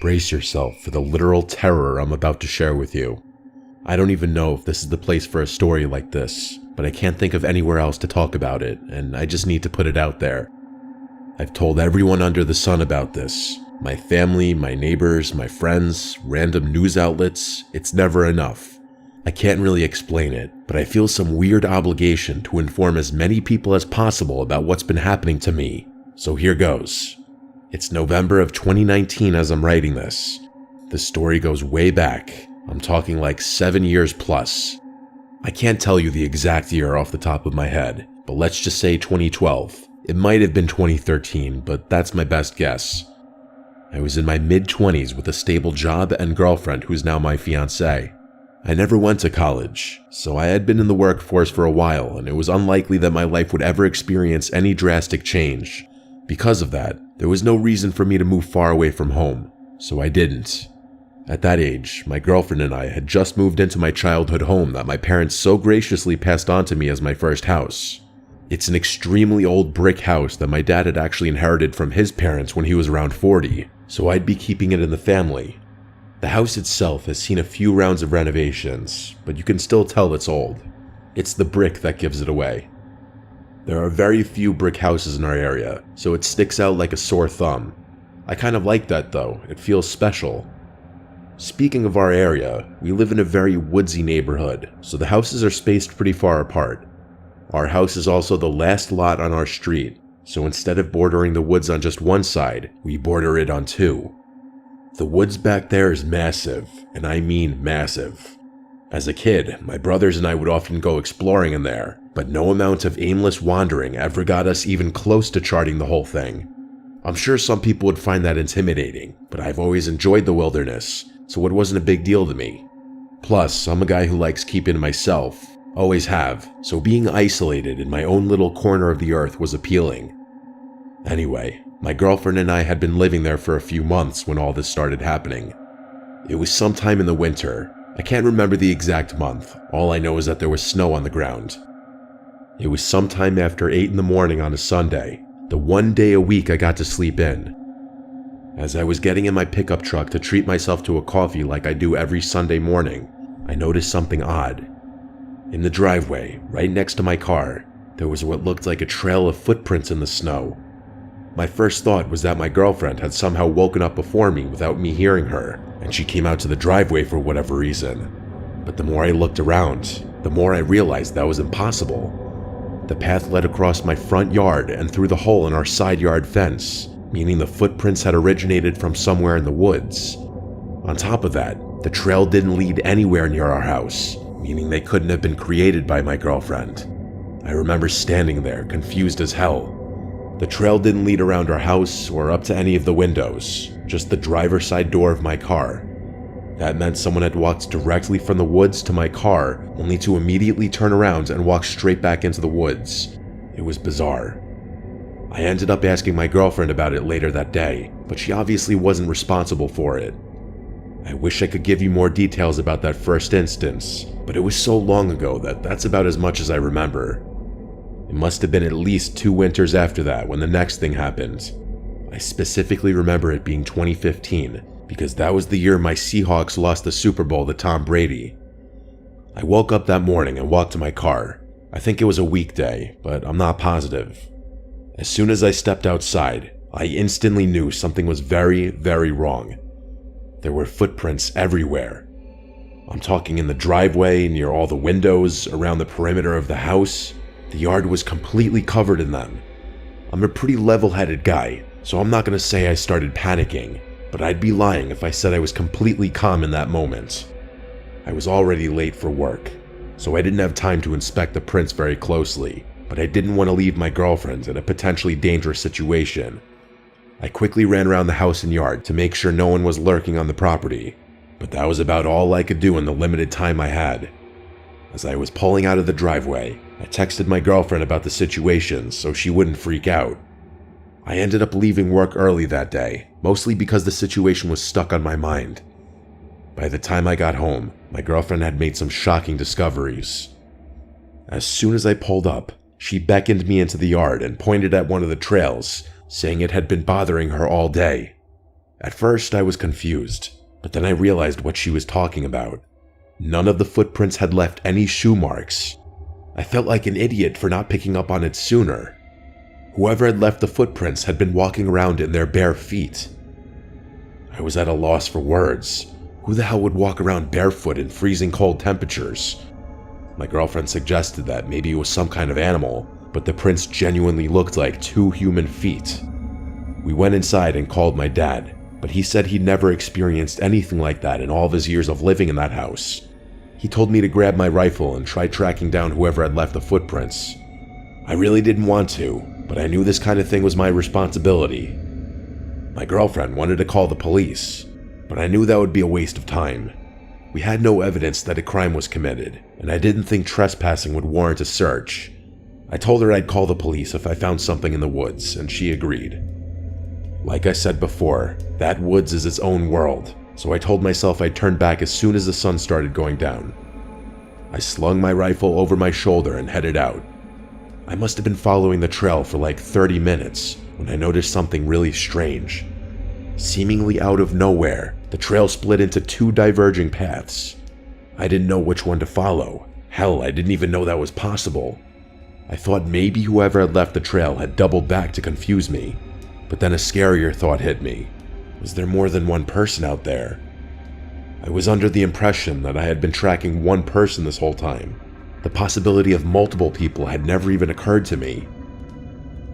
Brace yourself for the literal terror I'm about to share with you. I don't even know if this is the place for a story like this, but I can't think of anywhere else to talk about it, and I just need to put it out there. I've told everyone under the sun about this. My family, my neighbors, my friends, random news outlets. It's never enough. I can't really explain it, but I feel some weird obligation to inform as many people as possible about what's been happening to me. So here goes. It's November of 2019 as I'm writing this. The story goes way back. I'm talking like 7 years plus. I can't tell you the exact year off the top of my head, but let's just say 2012. It might have been 2013, but that's my best guess. I was in my mid-20s with a stable job and girlfriend who's now my fiancée. I never went to college, so I had been in the workforce for a while, and it was unlikely that my life would ever experience any drastic change. Because of that, there was no reason for me to move far away from home, so I didn't. At that age, my girlfriend and I had just moved into my childhood home that my parents so graciously passed on to me as my first house. It's an extremely old brick house that my dad had actually inherited from his parents when he was around 40, so I'd be keeping it in the family. The house itself has seen a few rounds of renovations, but you can still tell it's old. It's the brick that gives it away. There are very few brick houses in our area, so it sticks out like a sore thumb. I kind of like that though, it feels special. Speaking of our area, we live in a very woodsy neighborhood, so the houses are spaced pretty far apart. Our house is also the last lot on our street, so instead of bordering the woods on just one side, we border it on two. The woods back there is massive, and I mean massive. As a kid, my brothers and I would often go exploring in there, but no amount of aimless wandering ever got us even close to charting the whole thing. I'm sure some people would find that intimidating, but I've always enjoyed the wilderness, so it wasn't a big deal to me. Plus, I'm a guy who likes keeping to myself, always have, so being isolated in my own little corner of the earth was appealing. Anyway, my girlfriend and I had been living there for a few months when all this started happening. It was sometime in the winter. I can't remember the exact month, all I know is that there was snow on the ground. It was sometime after 8 in the morning on a Sunday, the one day a week I got to sleep in. As I was getting in my pickup truck to treat myself to a coffee like I do every Sunday morning, I noticed something odd. In the driveway, right next to my car, there was what looked like a trail of footprints in the snow. My first thought was that my girlfriend had somehow woken up before me without me hearing her, and she came out to the driveway for whatever reason. But the more I looked around, the more I realized that was impossible. The path led across my front yard and through the hole in our side yard fence, meaning the footprints had originated from somewhere in the woods. On top of that, the trail didn't lead anywhere near our house, meaning they couldn't have been created by my girlfriend. I remember standing there, confused as hell. The trail didn't lead around our house or up to any of the windows, just the driver's side door of my car. That meant someone had walked directly from the woods to my car, only to immediately turn around and walk straight back into the woods. It was bizarre. I ended up asking my girlfriend about it later that day, but she obviously wasn't responsible for it. I wish I could give you more details about that first instance, but it was so long ago that that's about as much as I remember. It must have been at least 2 winters after that when the next thing happened. I specifically remember it being 2015, because that was the year my Seahawks lost the Super Bowl to Tom Brady. I woke up that morning and walked to my car. I think it was a weekday, but I'm not positive. As soon as I stepped outside, I instantly knew something was very, very wrong. There were footprints everywhere. I'm talking in the driveway, near all the windows, around the perimeter of the house. The yard was completely covered in them. I'm a pretty level-headed guy, so I'm not going to say I started panicking, but I'd be lying if I said I was completely calm in that moment. I was already late for work, so I didn't have time to inspect the prints very closely, but I didn't want to leave my girlfriend in a potentially dangerous situation. I quickly ran around the house and yard to make sure no one was lurking on the property, but that was about all I could do in the limited time I had. As I was pulling out of the driveway, I texted my girlfriend about the situation so she wouldn't freak out. I ended up leaving work early that day, mostly because the situation was stuck on my mind. By the time I got home, my girlfriend had made some shocking discoveries. As soon as I pulled up, she beckoned me into the yard and pointed at one of the trails, saying it had been bothering her all day. At first, I was confused, but then I realized what she was talking about. None of the footprints had left any shoe marks. I felt like an idiot for not picking up on it sooner. Whoever had left the footprints had been walking around in their bare feet. I was at a loss for words. Who the hell would walk around barefoot in freezing cold temperatures? My girlfriend suggested that maybe it was some kind of animal, but the prints genuinely looked like 2 human feet. We went inside and called my dad, but he said he'd never experienced anything like that in all of his years of living in that house. He told me to grab my rifle and try tracking down whoever had left the footprints. I really didn't want to, but I knew this kind of thing was my responsibility. My girlfriend wanted to call the police, but I knew that would be a waste of time. We had no evidence that a crime was committed, and I didn't think trespassing would warrant a search. I told her I'd call the police if I found something in the woods, and she agreed. Like I said before, that woods is its own world, so I told myself I'd turn back as soon as the sun started going down. I slung my rifle over my shoulder and headed out. I must have been following the trail for like 30 minutes when I noticed something really strange. Seemingly out of nowhere, the trail split into 2 diverging paths. I didn't know which one to follow. Hell, I didn't even know that was possible. I thought maybe whoever had left the trail had doubled back to confuse me. But then a scarier thought hit me. Was there more than one person out there? I was under the impression that I had been tracking one person this whole time. The possibility of multiple people had never even occurred to me.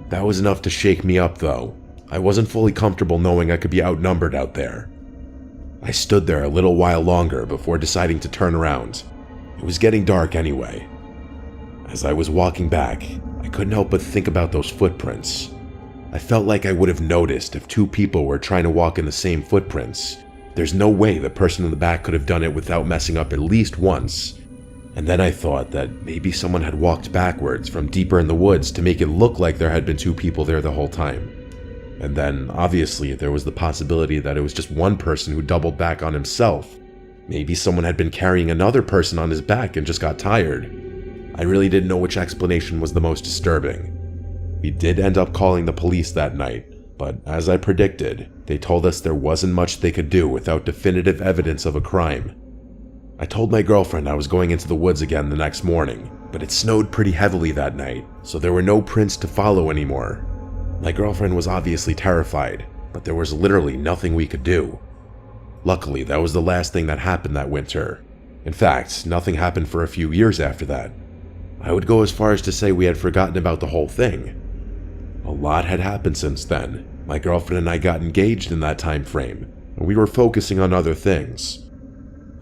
That was enough to shake me up, though. I wasn't fully comfortable knowing I could be outnumbered out there. I stood there a little while longer before deciding to turn around. It was getting dark anyway. As I was walking back, I couldn't help but think about those footprints. I felt like I would have noticed if 2 people were trying to walk in the same footprints. There's no way the person in the back could have done it without messing up at least once. And then I thought that maybe someone had walked backwards from deeper in the woods to make it look like there had been 2 people there the whole time. And then, obviously, there was the possibility that it was just one person who doubled back on himself. Maybe someone had been carrying another person on his back and just got tired. I really didn't know which explanation was the most disturbing. We did end up calling the police that night, but as I predicted, they told us there wasn't much they could do without definitive evidence of a crime. I told my girlfriend I was going into the woods again the next morning, but it snowed pretty heavily that night, so there were no prints to follow anymore. My girlfriend was obviously terrified, but there was literally nothing we could do. Luckily, that was the last thing that happened that winter. In fact, nothing happened for a few years after that. I would go as far as to say we had forgotten about the whole thing. A lot had happened since then. My girlfriend and I got engaged in that time frame, and we were focusing on other things.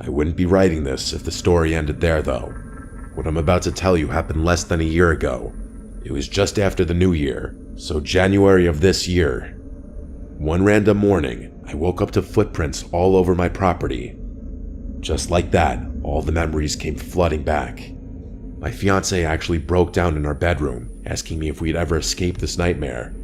I wouldn't be writing this if the story ended there, though. What I'm about to tell you happened less than a year ago. It was just after the new year, so January of this year. One random morning, I woke up to footprints all over my property. Just like that, all the memories came flooding back. My fiancée actually broke down in our bedroom, asking me if we'd ever escaped this nightmare.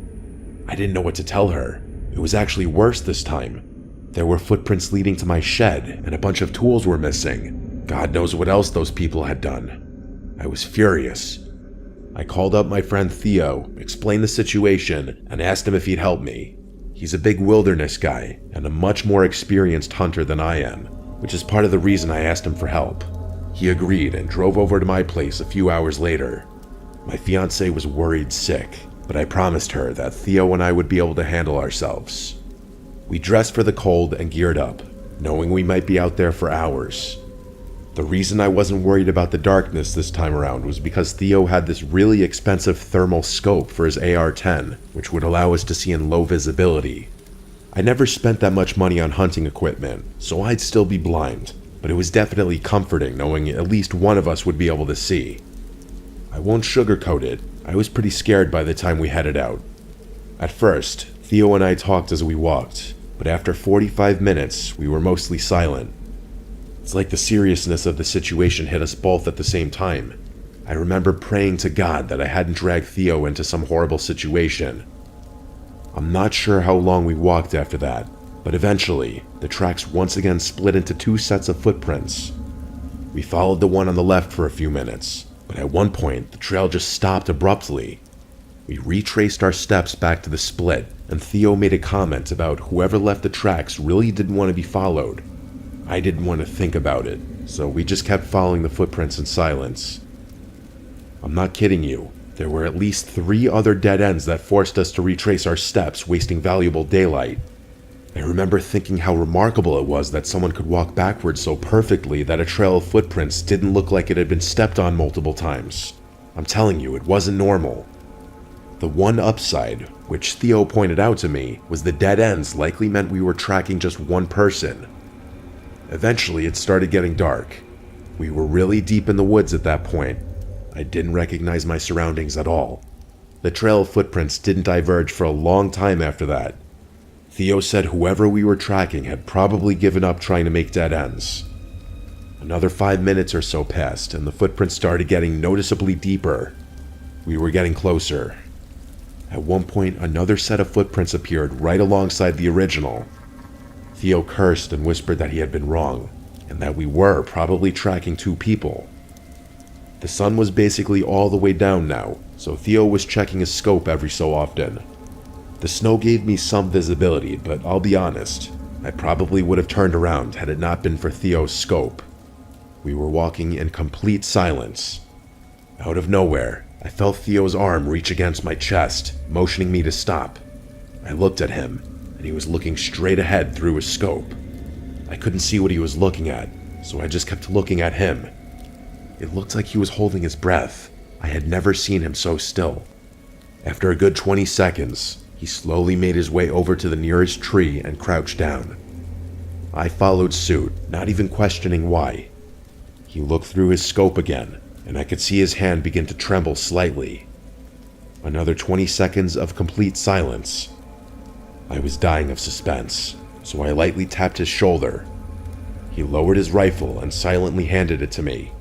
I didn't know what to tell her. It was actually worse this time. There were footprints leading to my shed, and a bunch of tools were missing. God knows what else those people had done. I was furious. I called up my friend Theo, explained the situation, and asked him if he'd help me. He's a big wilderness guy, and a much more experienced hunter than I am, which is part of the reason I asked him for help. He agreed and drove over to my place a few hours later. My fiancée was worried sick, but I promised her that Theo and I would be able to handle ourselves. We dressed for the cold and geared up, knowing we might be out there for hours. The reason I wasn't worried about the darkness this time around was because Theo had this really expensive thermal scope for his AR-10, which would allow us to see in low visibility. I never spent that much money on hunting equipment, so I'd still be blind, but it was definitely comforting knowing at least one of us would be able to see. I won't sugarcoat it, I was pretty scared by the time we headed out. At first, Theo and I talked as we walked, but after 45 minutes, we were mostly silent. It's like the seriousness of the situation hit us both at the same time. I remember praying to God that I hadn't dragged Theo into some horrible situation. I'm not sure how long we walked after that, but eventually, the tracks once again split into 2 sets of footprints. We followed the one on the left for a few minutes, but at one point, the trail just stopped abruptly. We retraced our steps back to the split, and Theo made a comment about whoever left the tracks really didn't want to be followed. I didn't want to think about it, so we just kept following the footprints in silence. I'm not kidding you. There were at least 3 other dead ends that forced us to retrace our steps, wasting valuable daylight. I remember thinking how remarkable it was that someone could walk backwards so perfectly that a trail of footprints didn't look like it had been stepped on multiple times. I'm telling you, it wasn't normal. The one upside, which Theo pointed out to me, was the dead ends likely meant we were tracking just one person. Eventually, it started getting dark. We were really deep in the woods at that point. I didn't recognize my surroundings at all. The trail of footprints didn't diverge for a long time after that. Theo said whoever we were tracking had probably given up trying to make dead ends. Another 5 minutes or so passed, and the footprints started getting noticeably deeper. We were getting closer. At one point, another set of footprints appeared right alongside the original. Theo cursed and whispered that he had been wrong, and that we were probably tracking 2 people. The sun was basically all the way down now, so Theo was checking his scope every so often. The snow gave me some visibility, but I'll be honest, I probably would have turned around had it not been for Theo's scope. We were walking in complete silence. Out of nowhere, I felt Theo's arm reach against my chest, motioning me to stop. I looked at him, and he was looking straight ahead through his scope. I couldn't see what he was looking at, so I just kept looking at him. It looked like he was holding his breath. I had never seen him so still. After a good 20 seconds, he slowly made his way over to the nearest tree and crouched down. I followed suit, not even questioning why. He looked through his scope again, and I could see his hand begin to tremble slightly. Another 20 seconds of complete silence. I was dying of suspense, so I lightly tapped his shoulder. He lowered his rifle and silently handed it to me.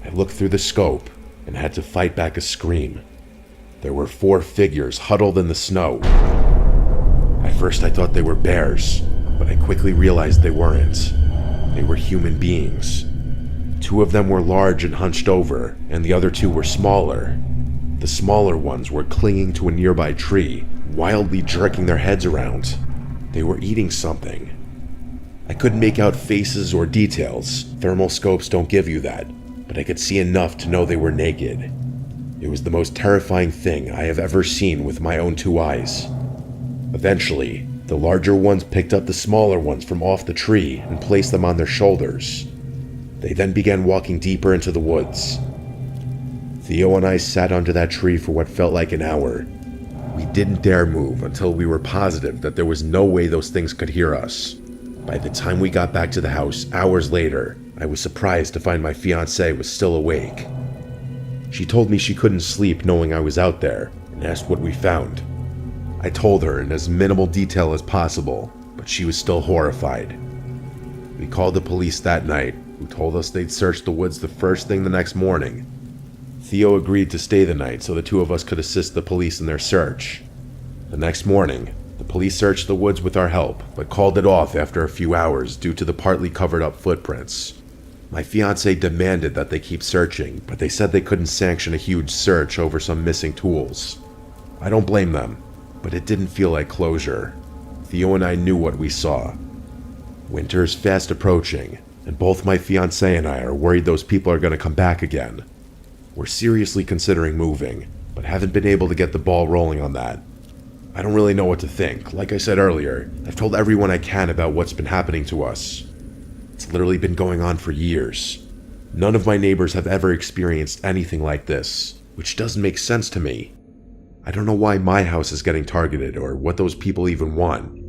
I looked through the scope and had to fight back a scream. There were 4 figures huddled in the snow. At first I thought they were bears, but I quickly realized they weren't. They were human beings. 2 of them were large and hunched over, and the other 2 were smaller. The smaller ones were clinging to a nearby tree, wildly jerking their heads around. They were eating something. I couldn't make out faces or details. Thermal scopes don't give you that, but I could see enough to know they were naked. It was the most terrifying thing I have ever seen with my own 2 eyes. Eventually, the larger ones picked up the smaller ones from off the tree and placed them on their shoulders. They then began walking deeper into the woods. Theo and I sat under that tree for what felt like an hour. We didn't dare move until we were positive that there was no way those things could hear us. By the time we got back to the house hours later, I was surprised to find my fiancée was still awake. She told me she couldn't sleep knowing I was out there and asked what we found. I told her in as minimal detail as possible, but she was still horrified. We called the police that night, who told us they'd search the woods the first thing the next morning. Theo agreed to stay the night so the 2 of us could assist the police in their search. The next morning, the police searched the woods with our help, but called it off after a few hours due to the partly covered up footprints. My fiancé demanded that they keep searching, but they said they couldn't sanction a huge search over some missing tools. I don't blame them, but it didn't feel like closure. Theo and I knew what we saw. Winter's fast approaching, and both my fiancé and I are worried those people are going to come back again. We're seriously considering moving, but haven't been able to get the ball rolling on that. I don't really know what to think. Like I said earlier, I've told everyone I can about what's been happening to us. It's literally been going on for years. None of my neighbors have ever experienced anything like this, which doesn't make sense to me. I don't know why my house is getting targeted or what those people even want.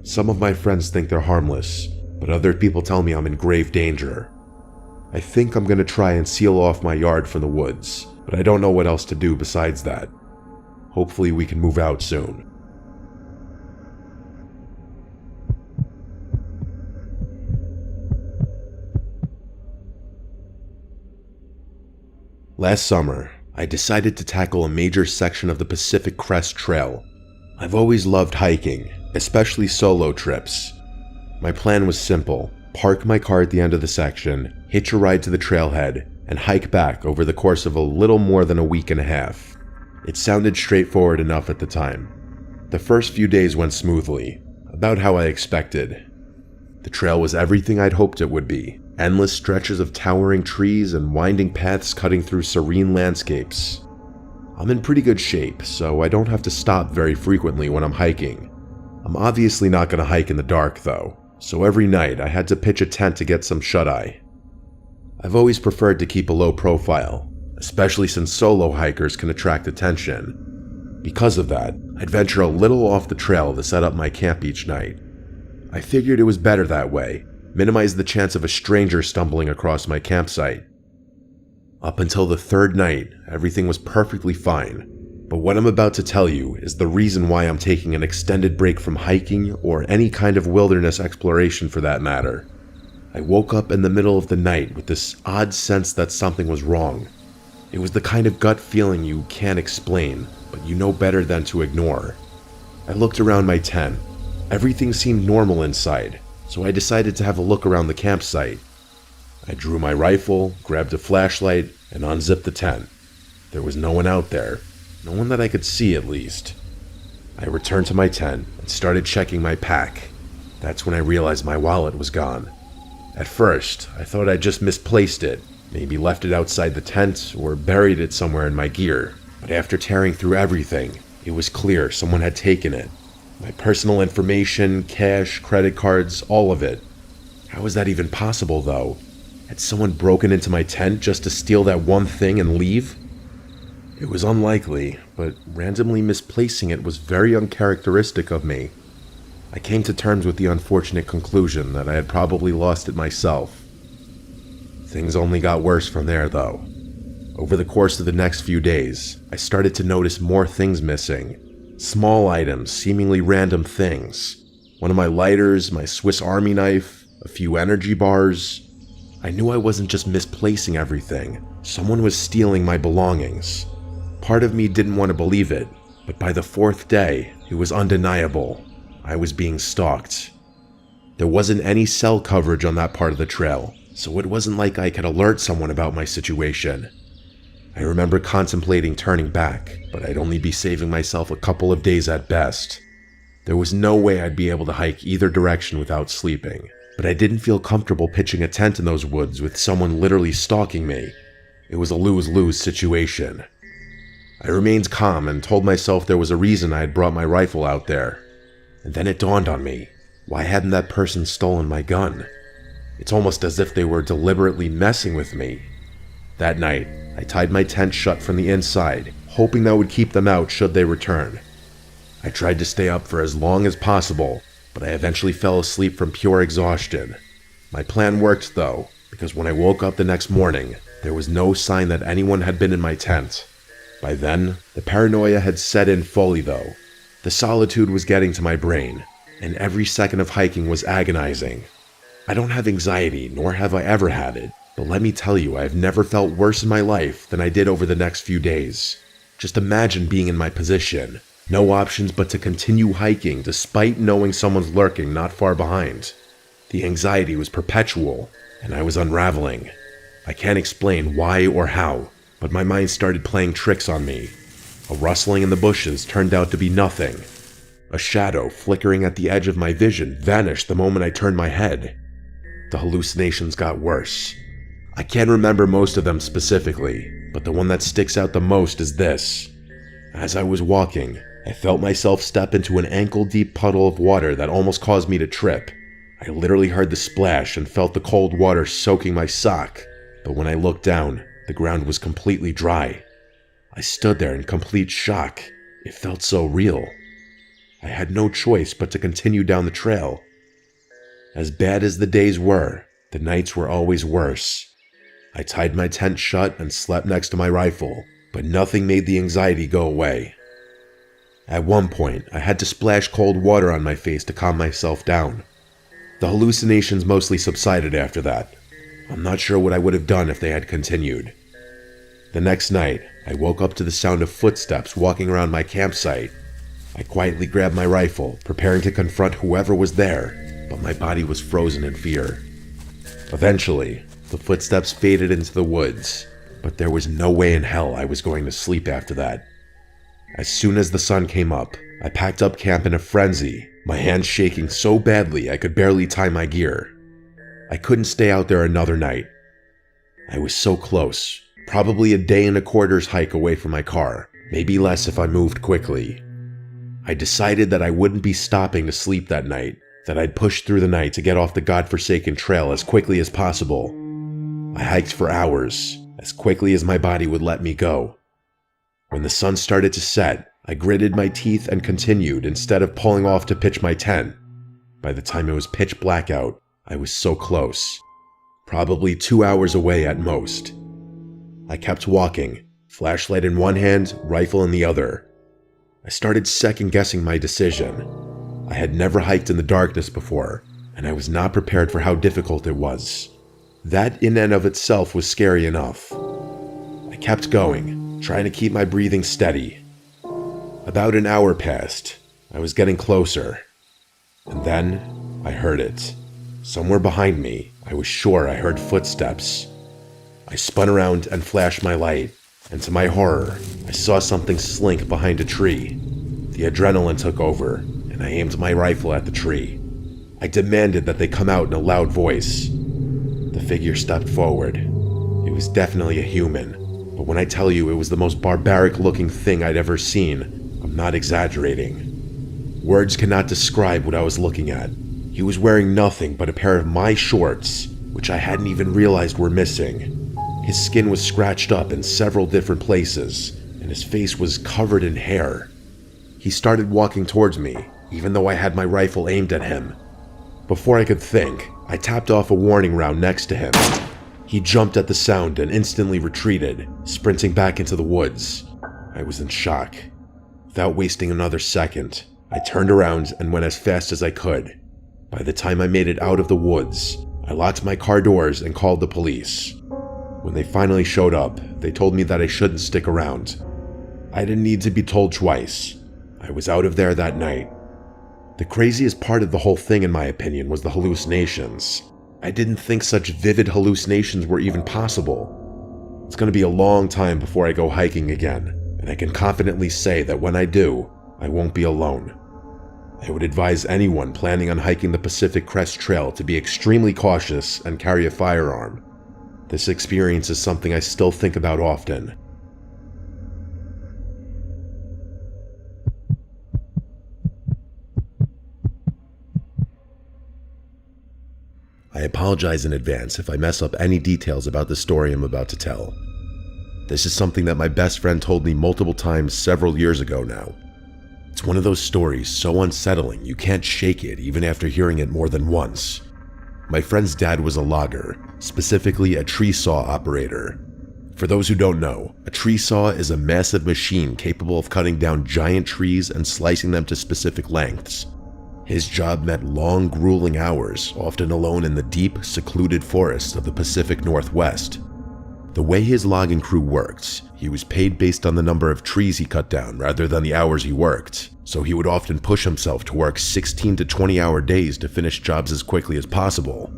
Some of my friends think they're harmless, but other people tell me I'm in grave danger. I think I'm going to try and seal off my yard from the woods, but I don't know what else to do besides that. Hopefully we can move out soon. Last summer, I decided to tackle a major section of the Pacific Crest Trail. I've always loved hiking, especially solo trips. My plan was simple: park my car at the end of the section, hitch a ride to the trailhead, and hike back over the course of a little more than a week and a half. It sounded straightforward enough at the time. The first few days went smoothly, about how I expected. The trail was everything I'd hoped it would be. Endless stretches of towering trees and winding paths cutting through serene landscapes. I'm in pretty good shape, so I don't have to stop very frequently when I'm hiking. I'm obviously not going to hike in the dark though, so every night I had to pitch a tent to get some shut-eye. I've always preferred to keep a low profile, especially since solo hikers can attract attention. Because of that, I'd venture a little off the trail to set up my camp each night. I figured it was better that way, minimize the chance of a stranger stumbling across my campsite. Up until the third night, everything was perfectly fine, but what I'm about to tell you is the reason why I'm taking an extended break from hiking or any kind of wilderness exploration for that matter. I woke up in the middle of the night with this odd sense that something was wrong. It was the kind of gut feeling you can't explain, but you know better than to ignore. I looked around my tent. Everything seemed normal inside, so I decided to have a look around the campsite. I drew my rifle, grabbed a flashlight, and unzipped the tent. There was no one out there, no one that I could see at least. I returned to my tent and started checking my pack. That's when I realized my wallet was gone. At first, I thought I'd just misplaced it, maybe left it outside the tent or buried it somewhere in my gear. But after tearing through everything, it was clear someone had taken it. My personal information, cash, credit cards, all of it. How was that even possible, though? Had someone broken into my tent just to steal that one thing and leave? It was unlikely, but randomly misplacing it was very uncharacteristic of me. I came to terms with the unfortunate conclusion that I had probably lost it myself. Things only got worse from there, though. Over the course of the next few days, I started to notice more things missing. Small items, seemingly random things. One of my lighters, my Swiss Army knife, a few energy bars. I knew I wasn't just misplacing everything. Someone was stealing my belongings. Part of me didn't want to believe it, but by the fourth day, it was undeniable. I was being stalked. There wasn't any cell coverage on that part of the trail, so it wasn't like I could alert someone about my situation. I remember contemplating turning back, but I'd only be saving myself a couple of days at best. There was no way I'd be able to hike either direction without sleeping, but I didn't feel comfortable pitching a tent in those woods with someone literally stalking me. It was a lose-lose situation. I remained calm and told myself there was a reason I had brought my rifle out there. And then it dawned on me, why hadn't that person stolen my gun? It's almost as if they were deliberately messing with me. That night, I tied my tent shut from the inside, hoping that would keep them out should they return. I tried to stay up for as long as possible, but I eventually fell asleep from pure exhaustion. My plan worked though, because when I woke up the next morning, there was no sign that anyone had been in my tent. By then, the paranoia had set in fully though. The solitude was getting to my brain, and every second of hiking was agonizing. I don't have anxiety, nor have I ever had it, but let me tell you, I've never felt worse in my life than I did over the next few days. Just imagine being in my position. No options but to continue hiking despite knowing someone's lurking not far behind. The anxiety was perpetual, and I was unraveling. I can't explain why or how, but my mind started playing tricks on me. A rustling in the bushes turned out to be nothing. A shadow flickering at the edge of my vision vanished the moment I turned my head. The hallucinations got worse. I can't remember most of them specifically, but the one that sticks out the most is this. As I was walking, I felt myself step into an ankle-deep puddle of water that almost caused me to trip. I literally heard the splash and felt the cold water soaking my sock, but when I looked down, the ground was completely dry. I stood there in complete shock. It felt so real. I had no choice but to continue down the trail. As bad as the days were, the nights were always worse. I tied my tent shut and slept next to my rifle, but nothing made the anxiety go away. At one point, I had to splash cold water on my face to calm myself down. The hallucinations mostly subsided after that. I'm not sure what I would have done if they had continued. The next night, I woke up to the sound of footsteps walking around my campsite. I quietly grabbed my rifle, preparing to confront whoever was there, but my body was frozen in fear. Eventually, the footsteps faded into the woods, but there was no way in hell I was going to sleep after that. As soon as the sun came up, I packed up camp in a frenzy, my hands shaking so badly I could barely tie my gear. I couldn't stay out there another night. I was so close, probably a day and a quarter's hike away from my car, maybe less if I moved quickly. I decided that I wouldn't be stopping to sleep that night, that I'd push through the night to get off the godforsaken trail as quickly as possible. I hiked for hours, as quickly as my body would let me go. When the sun started to set, I gritted my teeth and continued instead of pulling off to pitch my tent. By the time it was pitch black out, I was so close. Probably 2 hours away at most. I kept walking, flashlight in one hand, rifle in the other. I started second-guessing my decision. I had never hiked in the darkness before, and I was not prepared for how difficult it was. That in and of itself was scary enough. I kept going, trying to keep my breathing steady. About an hour passed. I was getting closer. And then, I heard it. Somewhere behind me, I was sure I heard footsteps. I spun around and flashed my light, and to my horror, I saw something slink behind a tree. The adrenaline took over, and I aimed my rifle at the tree. I demanded that they come out in a loud voice. The figure stepped forward. It was definitely a human, but when I tell you it was the most barbaric-looking thing I'd ever seen, I'm not exaggerating. Words cannot describe what I was looking at. He was wearing nothing but a pair of my shorts, which I hadn't even realized were missing. His skin was scratched up in several different places, and his face was covered in hair. He started walking towards me, even though I had my rifle aimed at him. Before I could think, I tapped off a warning round next to him. He jumped at the sound and instantly retreated, sprinting back into the woods. I was in shock. Without wasting another second, I turned around and went as fast as I could. By the time I made it out of the woods, I locked my car doors and called the police. When they finally showed up, they told me that I shouldn't stick around. I didn't need to be told twice. I was out of there that night. The craziest part of the whole thing, in my opinion, was the hallucinations. I didn't think such vivid hallucinations were even possible. It's going to be a long time before I go hiking again, and I can confidently say that when I do, I won't be alone. I would advise anyone planning on hiking the Pacific Crest Trail to be extremely cautious and carry a firearm. This experience is something I still think about often. I apologize in advance if I mess up any details about the story I'm about to tell. This is something that my best friend told me multiple times several years ago now. It's one of those stories so unsettling you can't shake it even after hearing it more than once. My friend's dad was a logger, specifically a tree saw operator. For those who don't know, a tree saw is a massive machine capable of cutting down giant trees and slicing them to specific lengths. His job meant long, grueling hours, often alone in the deep, secluded forests of the Pacific Northwest. The way his logging crew worked, he was paid based on the number of trees he cut down rather than the hours he worked, so he would often push himself to work 16 to 20-hour days to finish jobs as quickly as possible.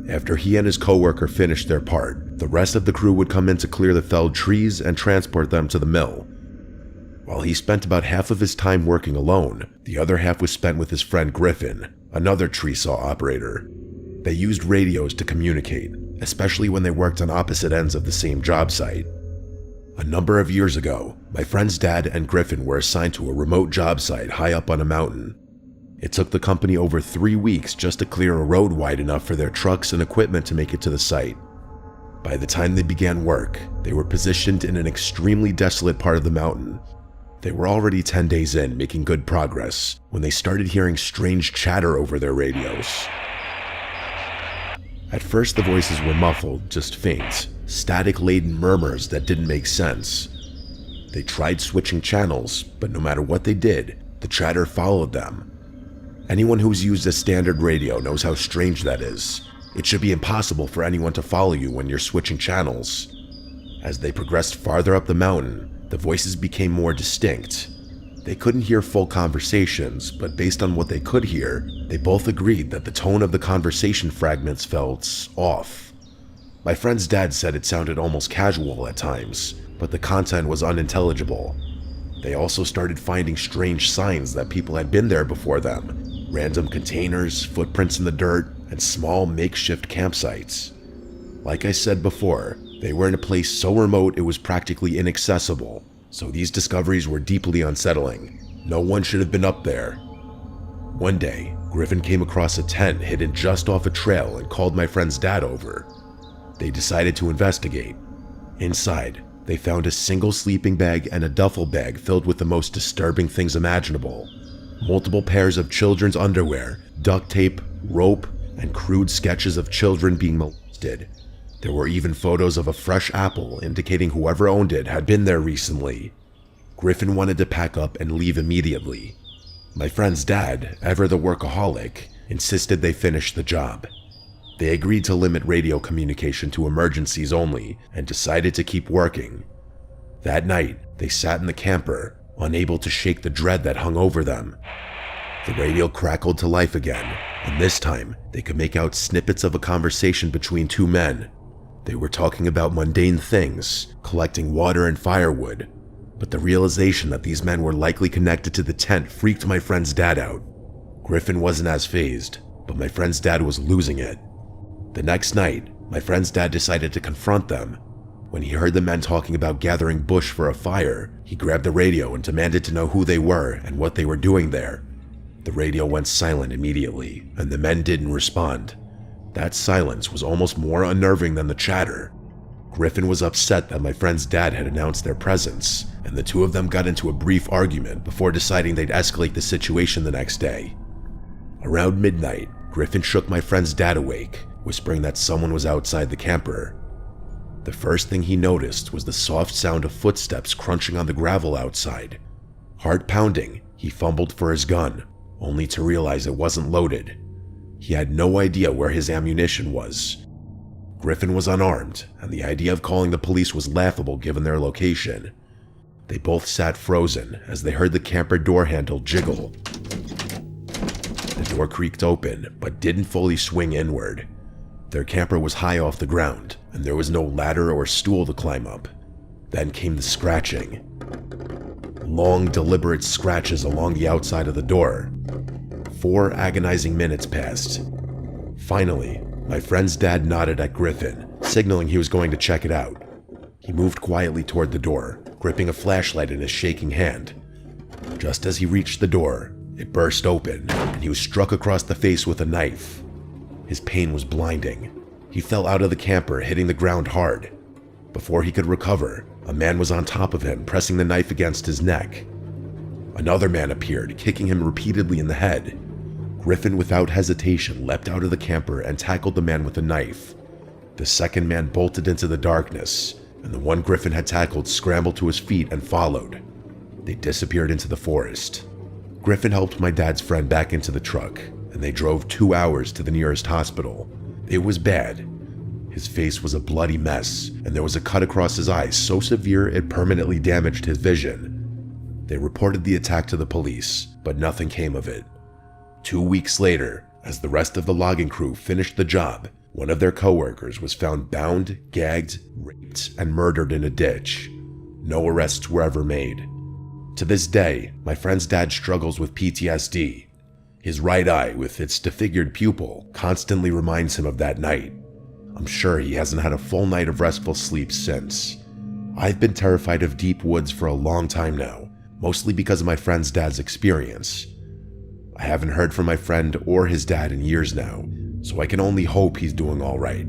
After he and his coworker finished their part, the rest of the crew would come in to clear the felled trees and transport them to the mill. While he spent about half of his time working alone, the other half was spent with his friend Griffin, another tree saw operator. They used radios to communicate, especially when they worked on opposite ends of the same job site. A number of years ago, my friend's dad and Griffin were assigned to a remote job site high up on a mountain. It took the company over 3 weeks just to clear a road wide enough for their trucks and equipment to make it to the site. By the time they began work, they were positioned in an extremely desolate part of the mountain. They were already 10 days in, making good progress, when they started hearing strange chatter over their radios. At first, the voices were muffled, just faint, static-laden murmurs that didn't make sense. They tried switching channels, but no matter what they did, the chatter followed them. Anyone who's used a standard radio knows how strange that is. It should be impossible for anyone to follow you when you're switching channels. As they progressed farther up the mountain, the voices became more distinct. They couldn't hear full conversations, but based on what they could hear, they both agreed that the tone of the conversation fragments felt off. My friend's dad said it sounded almost casual at times, but the content was unintelligible. They also started finding strange signs that people had been there before them. Random containers, footprints in the dirt, and small makeshift campsites. Like I said before, they were in a place so remote it was practically inaccessible, so these discoveries were deeply unsettling. No one should have been up there. One day, Griffin came across a tent hidden just off a trail and called my friend's dad over. They decided to investigate. Inside, they found a single sleeping bag and a duffel bag filled with the most disturbing things imaginable. Multiple pairs of children's underwear, duct tape, rope, and crude sketches of children being molested. There were even photos of a fresh apple indicating whoever owned it had been there recently. Griffin wanted to pack up and leave immediately. My friend's dad, ever the workaholic, insisted they finish the job. They agreed to limit radio communication to emergencies only and decided to keep working. That night, they sat in the camper, unable to shake the dread that hung over them. The radio crackled to life again, and this time they could make out snippets of a conversation between two men. They were talking about mundane things, collecting water and firewood, but the realization that these men were likely connected to the tent freaked my friend's dad out. Griffin wasn't as fazed, but my friend's dad was losing it. The next night, my friend's dad decided to confront them. When he heard the men talking about gathering bush for a fire, he grabbed the radio and demanded to know who they were and what they were doing there. The radio went silent immediately, and the men didn't respond. That silence was almost more unnerving than the chatter. Griffin was upset that my friend's dad had announced their presence, and the two of them got into a brief argument before deciding they'd escalate the situation the next day. Around midnight, Griffin shook my friend's dad awake, whispering that someone was outside the camper. The first thing he noticed was the soft sound of footsteps crunching on the gravel outside. Heart pounding, he fumbled for his gun, only to realize it wasn't loaded. He had no idea where his ammunition was. Griffin was unarmed, and the idea of calling the police was laughable given their location. They both sat frozen as they heard the camper door handle jiggle. The door creaked open, but didn't fully swing inward. Their camper was high off the ground, and there was no ladder or stool to climb up. Then came the scratching. Long, deliberate scratches along the outside of the door. 4 agonizing minutes passed. Finally, my friend's dad nodded at Griffin, signaling he was going to check it out. He moved quietly toward the door, gripping a flashlight in his shaking hand. Just as he reached the door, it burst open, and he was struck across the face with a knife. His pain was blinding. He fell out of the camper, hitting the ground hard. Before he could recover, a man was on top of him, pressing the knife against his neck. Another man appeared, kicking him repeatedly in the head. Griffin, without hesitation, leapt out of the camper and tackled the man with a knife. The second man bolted into the darkness, and the one Griffin had tackled scrambled to his feet and followed. They disappeared into the forest. Griffin helped my dad's friend back into the truck, and they drove 2 hours to the nearest hospital. It was bad. His face was a bloody mess, and there was a cut across his eye so severe it permanently damaged his vision. They reported the attack to the police, but nothing came of it. 2 weeks later, as the rest of the logging crew finished the job, one of their coworkers was found bound, gagged, raped, and murdered in a ditch. No arrests were ever made. To this day, my friend's dad struggles with PTSD. His right eye, with its disfigured pupil, constantly reminds him of that night. I'm sure he hasn't had a full night of restful sleep since. I've been terrified of deep woods for a long time now, mostly because of my friend's dad's experience. I haven't heard from my friend or his dad in years now, so I can only hope he's doing all right.